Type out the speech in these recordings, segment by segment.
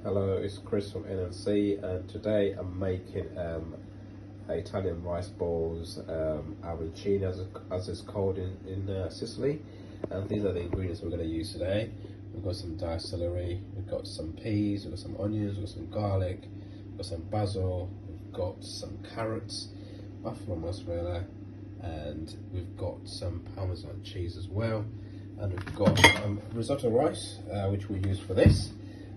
Hello, it's Chris from NNC, and today I'm making Italian rice balls, Arancini as it's called in Sicily. And these are the ingredients we're going to use today. We've got some diced celery, we've got some peas, we've got some onions, we've got some garlic, we've got some basil, we've got some carrots, buffalo mozzarella, and we've got some Parmesan cheese as well. And we've got risotto rice, which we use for this.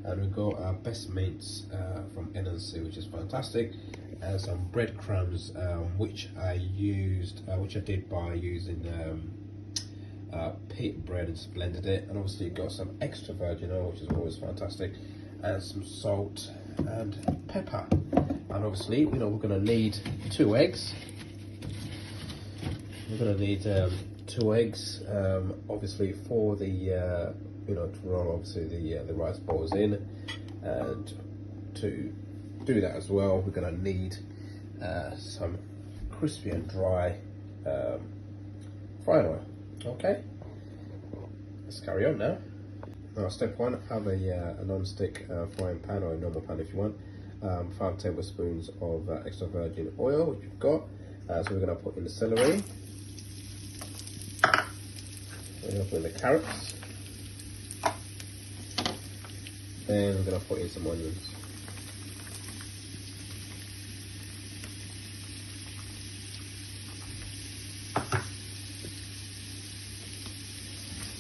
And we've got our best meats from NNC, which is fantastic, and some breadcrumbs, which I did by using pita bread and just blended it. And obviously you've got some extra virgin oil, which is always fantastic, and some salt and pepper. And obviously, we're going to need 2 eggs. We're going to need 2 eggs, obviously for the to roll obviously the rice balls in. And to do that as well, we're going to need some crispy and dry frying oil. Okay, let's carry on now. Now, step 1, have a non-stick frying pan, or a normal pan if you want. 5 tablespoons of extra virgin oil, which we've got. So we're going to put in the celery. We're going to put in the carrots. Then we're going to put in some onions.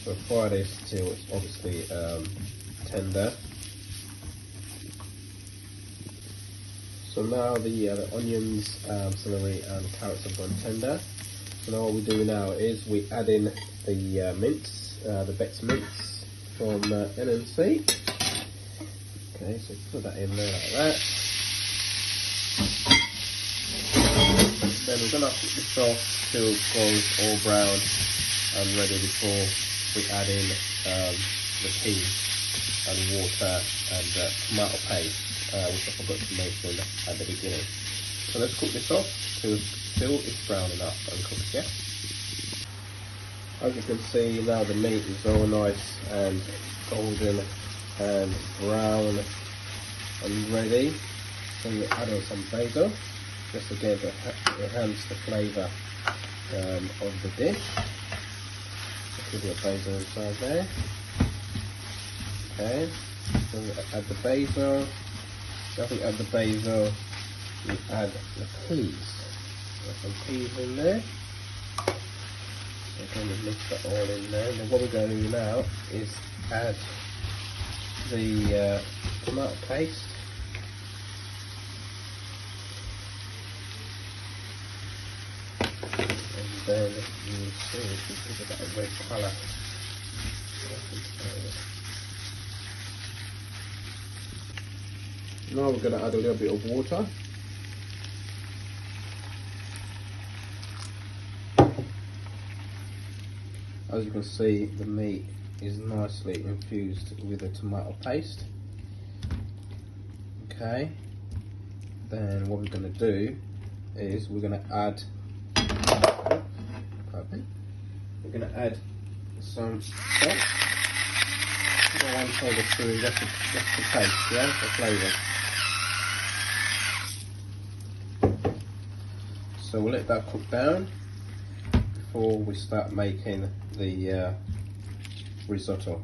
So fry this till it's obviously tender. So now the onions, celery and carrots have gone tender. So now what we do now is we add in the mince, the Bex mince from NNC. Okay, so put that in there like that. Then we're going to cook this off till it goes all brown and ready before we add in the peas and water and tomato paste, which I forgot to mention at the beginning. So let's cook this off till it's brown enough and cooked, yeah? As you can see now, the meat is all nice and golden and brown and ready. So we add on some basil, just again to enhance the flavour of the dish. So put your basil inside there. Okay, so we add the basil. After we add the basil, we add the peas. Got some peas in there. So we mix that all in there. And then what we're going to do now is add the tomato paste. And then you see it gives it that red colour. Now we're going to add a little bit of water. As you can see, the meat is nicely infused with the tomato paste. Okay, then what we're going to do is we're going to add some salt. 1 tablespoon, just the taste, yeah, the flavour. So we'll let that cook down before we start making the risotto.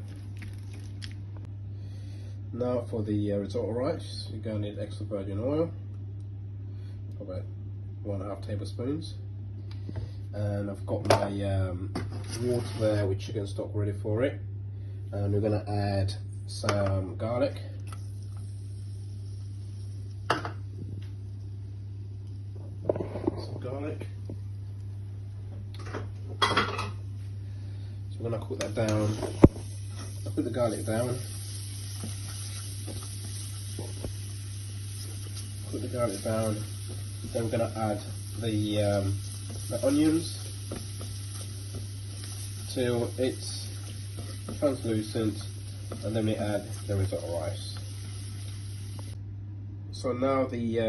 Now for the risotto rice, you're going to need extra virgin oil, about 1.5 tablespoons. And I've got my water there with chicken stock ready for it. And we're going to add some garlic. So we're going to cook that down. I'll put the garlic down. Put the garlic down. Then we're going to add the onions till it's translucent, and then we add the risotto rice. So now the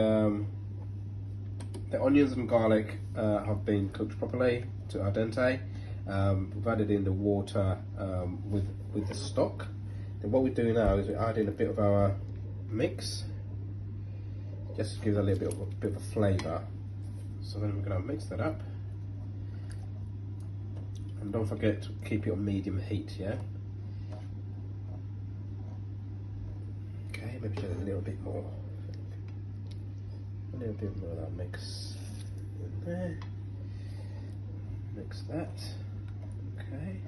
onions and garlic have been cooked properly to al dente. We've added in the water with the stock. And what we're doing now is we're adding a bit of our mix, just to give it a little bit of a flavour. So then we're going to mix that up, and don't forget to keep it on medium heat. Yeah. Okay, maybe just a little bit more. A little bit more of that mix in there. Mix that. Okay.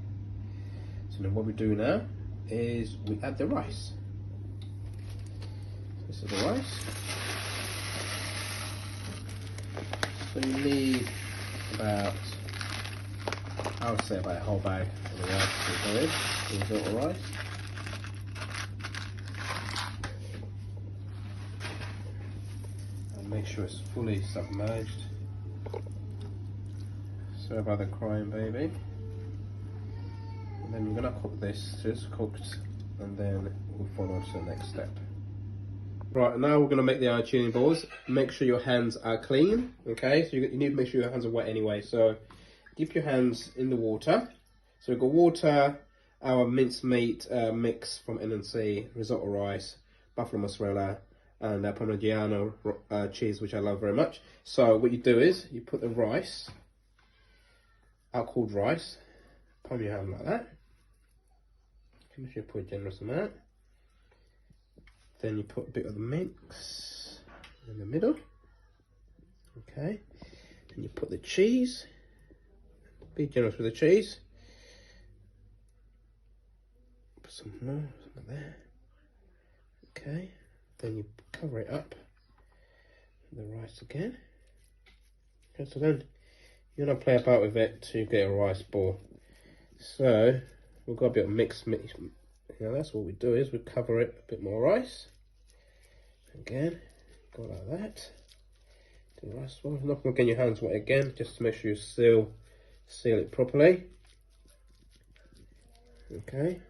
So then what we do now is we add the rice. This is the rice. So you need about, I would say about a whole bag of the rice to go in, risotto rice. And make sure it's fully submerged. Sorry about the crying baby. And then you're gonna cook this till it's cooked, and then we'll follow to the next step. Right, now we're gonna make the arancini balls. Make sure your hands are clean, okay? So you need to make sure your hands are wet anyway. So dip your hands in the water. So we've got water, our mincemeat mix from NNC, risotto rice, buffalo mozzarella, and Parmigiano cheese, which I love very much. So what you do is you put the rice, our cooled rice, palm your hand like that. Make sure you put a generous amount. Then you put a bit of the mix in the middle. Okay. Then you put the cheese. Be generous with the cheese. Put some more, some there. Okay. Then you cover it up with the rice again. Okay, so then you're gonna play about with it to get a rice ball. So we've got a bit of mix. Now that's what we do is we cover it a bit more rice. Again, go like that. Do the rice ball. Not gonna get your hands wet again, just to make sure you seal it properly. Okay.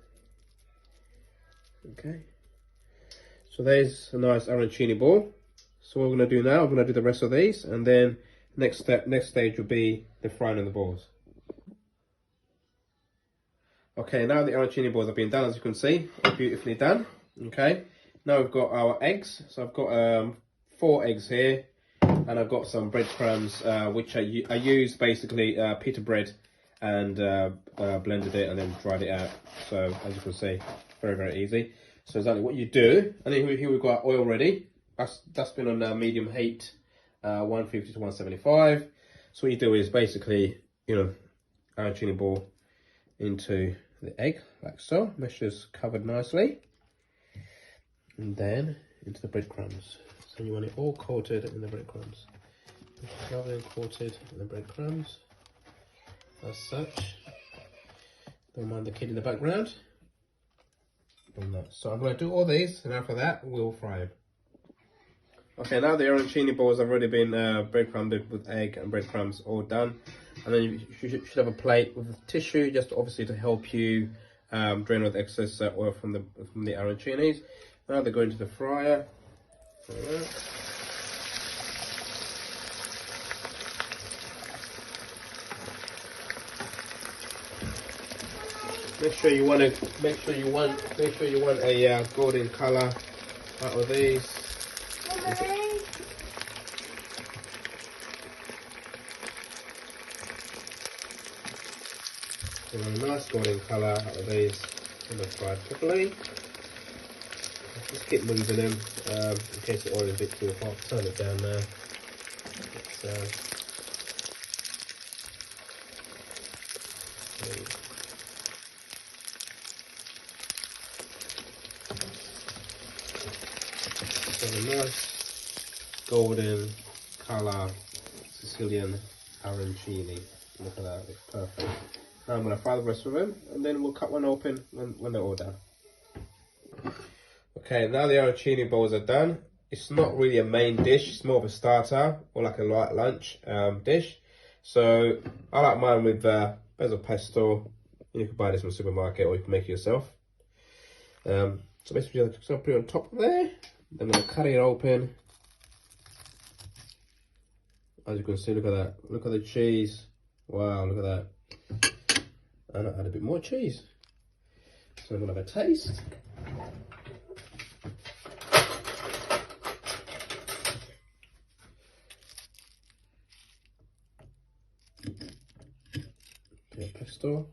Okay. So there's a nice arancini ball. So what we're gonna do now, I'm gonna do the rest of these, and then next stage will be the frying of the balls. Okay, now the arancini balls have been done, as you can see, are beautifully done. Okay, now we've got our eggs. So I've got 4 eggs here, and I've got some breadcrumbs, which I used basically pita bread, and blended it and then dried it out. So as you can see, very, very easy. So exactly what you do, and then here we've got oil ready. That's been on medium heat, 150 to 175. So what you do is basically, arancini ball into the egg like so, make sure it's covered nicely, and then into the breadcrumbs. So you want it all coated in the breadcrumbs, covered and coated in the breadcrumbs as such. Don't mind the kid in the background. So I'm going to do all these, and after that we'll fry them. Okay, now the arancini balls have already been breadcrumbed with egg and breadcrumbs all done. And then you should have a plate with a tissue, just obviously to help you drain all the excess oil from the arancinis. Now they go into the fryer. Make sure you want a golden color out of these. So a nice golden colour out of these, and they're fried properly. Just keep moving them in case the oil is a bit too hot. Turn it down now. So a nice golden colour Sicilian arancini. Look at that, it's perfect. Now I'm going to fry the rest of them, and then we'll cut one open when they're all done. Okay, now the arancini balls are done. It's not really a main dish, it's more of a starter or like a light lunch dish. So I like mine with basil pesto. You can buy this from the supermarket, or you can make it yourself. So basically, I'm just going to put it on top of there. Then I'm going to cut it open. As you can see, look at that. Look at the cheese. Wow, look at that. And I add a bit more cheese. So I'm going to have a taste. next door.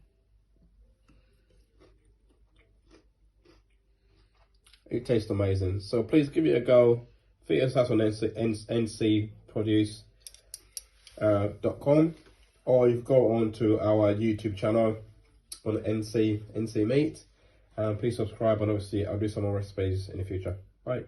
It tastes amazing. So please give it a go. Visit us on ncproduce.com, or you go on to our YouTube channel on NC Meat. Please subscribe, and obviously I'll do some more recipes in the future. Bye.